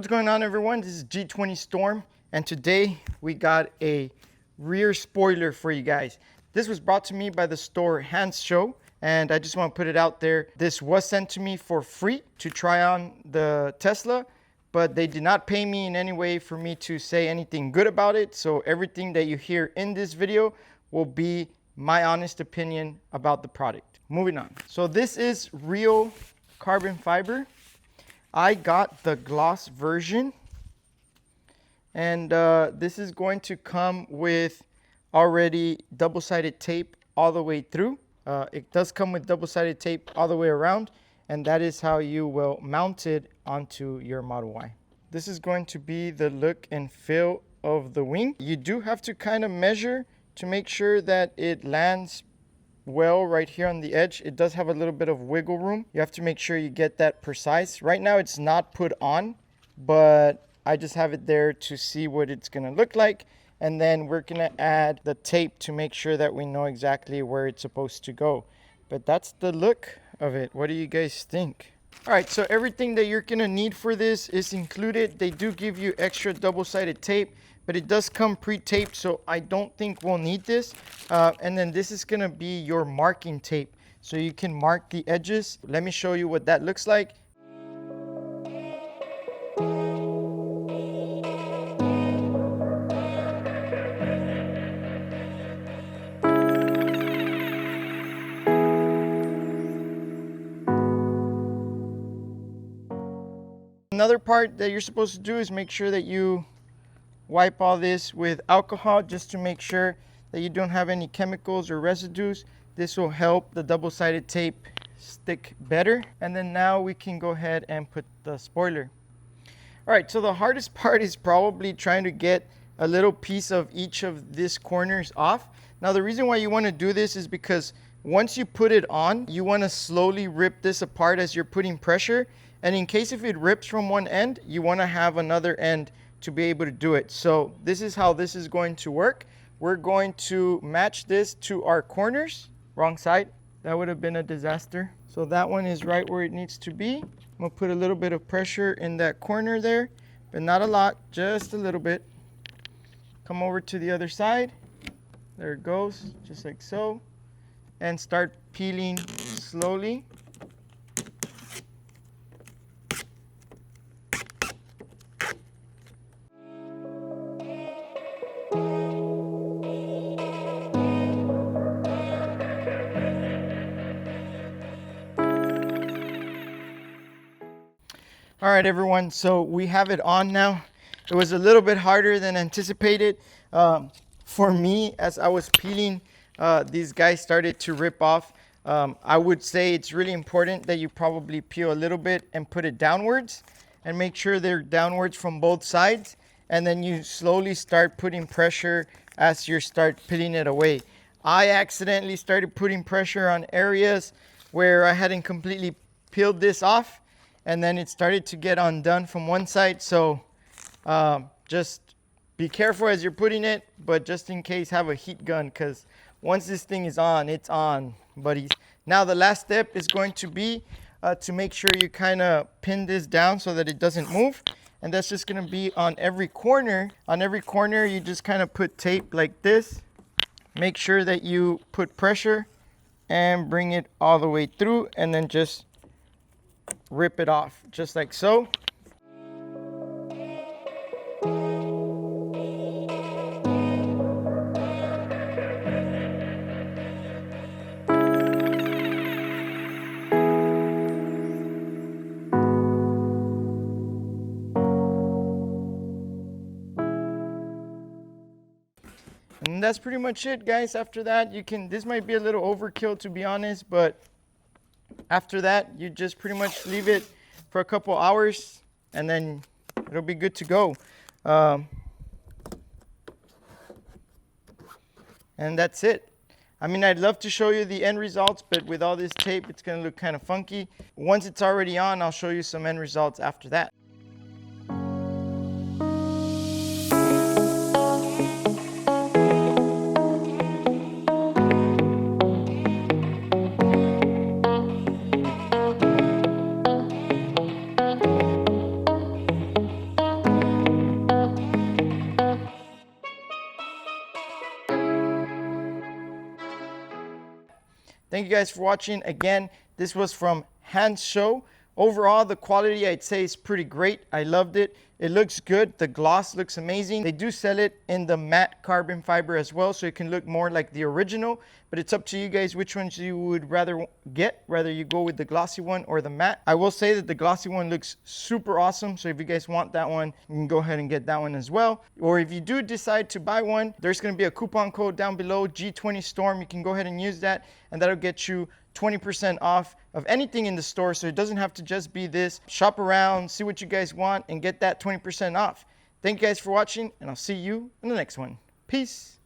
What's going on, everyone? This is G20 Storm, and today we got a rear spoiler for you guys. This was brought to me by the store Hans Show, and I just want to put it out there. This was sent to me for free to try on the Tesla, but they did not pay me in any way for me to say anything good about it. So everything that you hear in this video will be my honest opinion about the product. Moving on. So this is real carbon fiber. I got the gloss version, and this is going to come with already double-sided tape all the way through. It does come with double-sided tape all the way around, and that is how you will mount it onto your Model Y. This is going to be the look and feel of the wing. You do have to kind of measure to make sure that it lands well right here on the edge. It does have a little bit of wiggle room. You have to make sure you get that precise. Right now it's not put on, but I just have it there to see what it's gonna look like, and then we're gonna add the tape to make sure that we know exactly where it's supposed to go. But that's the look of it. What do you guys think? All right, so everything that you're gonna need for this is included. They do give you extra double-sided tape, but it does come pre-taped, so I don't think we'll need this. And then this is gonna be your marking tape, so you can mark the edges. Let me show you what that looks like. Another part that you're supposed to do is make sure that you wipe all this with alcohol just to make sure that you don't have any chemicals or residues. This will help the double-sided tape stick better. And then now we can go ahead and put the spoiler. All right, so the hardest part is probably trying to get a little piece of each of these corners off. Now the reason why you want to do this is because once you put it on, you want to slowly rip this apart as you're putting pressure. And in case if it rips from one end, you want to have another end to be able to do it. So this is how this is going to work. We're going to match this to our corners. Wrong side. That would have been a disaster. So that one is right where it needs to be. I'm gonna put a little bit of pressure in that corner there, but not a lot, just a little bit. Come over to the other side. There it goes, just like so. And start peeling slowly. All right, everyone, so we have it on now. It was a little bit harder than anticipated. For me, as I was peeling, these guys started to rip off. I would say it's really important that you probably peel a little bit and put it downwards and make sure they're downwards from both sides. And then you slowly start putting pressure as you start peeling it away. I accidentally started putting pressure on areas where I hadn't completely peeled this off, and then it started to get undone from one side. So just be careful as you're putting it, but just in case, have a heat gun, because once this thing is on, it's on, buddies. Now the last step is going to be to make sure you kind of pin this down so that it doesn't move. And that's just gonna be on every corner. On every corner, you just kind of put tape like this. Make sure that you put pressure and bring it all the way through, and then just rip it off, just like so. And that's pretty much it, guys. After that, you can, this might be a little overkill to be honest, but after that, you just pretty much leave it for a couple hours and then it'll be good to go. And that's it. I mean, I'd love to show you the end results, but with all this tape, it's gonna look kind of funky. Once it's already on, I'll show you some end results after that. Thank you guys for watching. Again, this was from Hans Show. Overall, the quality I'd say is pretty great. I loved it. It looks good. The gloss looks amazing. They do sell it in the matte carbon fiber as well, so it can look more like the original, but it's up to you guys which ones you would rather get, whether you go with the glossy one or the matte. I will say that the glossy one looks super awesome, so if you guys want that one, you can go ahead and get that one as well. Or if you do decide to buy one, there's going to be a coupon code down below, G20 Storm. You can go ahead and use that, and that'll get you 20% off of anything in the store, so it doesn't have to just be this. Shop around, see what you guys want, and get that 20% off. Thank you guys for watching, and I'll see you in the next one. Peace.